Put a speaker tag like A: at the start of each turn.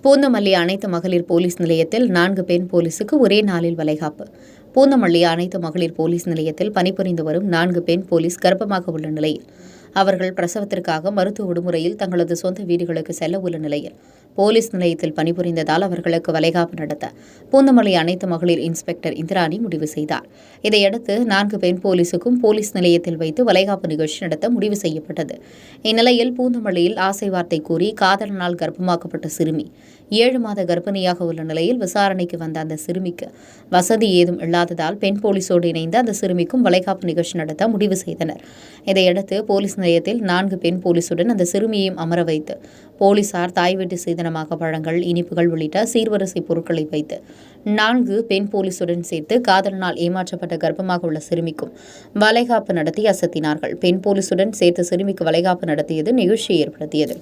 A: பூந்தமல்லி அனைத்து மகளிர் போலீஸ் நிலையத்தில் 4 பெண் போலீசுக்கு ஒரே நாளில் வளைகாப்பு. பூந்தமல்லி அனைத்து மகளிர் போலீஸ் நிலையத்தில் பணிபுரிந்து வரும் 4 பெண் போலீஸ் கர்ப்பமாக உள்ள நிலையில் அவர்கள் பிரசவத்திற்காக மருத்துவ விடுமுறையில் தங்களது சொந்த வீடுகளுக்கு செல்ல உள்ள நிலையில் போலீஸ் நிலையத்தில் பணிபுரிந்ததால் அவர்களுக்கு வளைகாப்பு நடத்த பூந்தமல்லி அனைத்து மகளிர் இன்ஸ்பெக்டர் இந்திராணி முடிவு செய்தார். இதையடுத்து 4 பெண் போலீசுக்கும் போலீஸ் நிலையத்தில் வைத்து வளைகாப்பு நிகழ்ச்சி நடத்த முடிவு செய்யப்பட்டது. இந்நிலையில் பூந்தமல்லியில் ஆசை வார்த்தை கூறி காதலனால் கர்ப்பமாக்கப்பட்ட சிறுமி 7 மாத கர்ப்பிணியாக உள்ள நிலையில் விசாரணைக்கு வந்த அந்த சிறுமிக்கு வசதி ஏதும் இல்லாததால் பெண் போலீசோடு இணைந்து அந்த சிறுமிக்கும் வளைகாப்பு நிகழ்ச்சி நடத்த முடிவு செய்தனர். இதையடுத்து போலீஸ் நிலையத்தில் 4 பெண் போலீசுடன் அந்த சிறுமியையும் அமர வைத்து போலீசார் தாய் வீட்டு சீதனமாக பழங்கள், இனிப்புகள் உள்ளிட்ட சீர்வரிசை பொருட்களை வைத்து 4 பெண் போலீசுடன் சேர்த்து காதலனால் ஏமாற்றப்பட்ட கர்ப்பமாக உள்ள சிறுமிக்கும் வளைகாப்பு நடத்தி அசத்தினார்கள். பெண் போலீசுடன் சேர்த்து சிறுமிக்கு வளைகாப்பு நடத்தியது நிகழ்ச்சியை ஏற்படுத்தியது.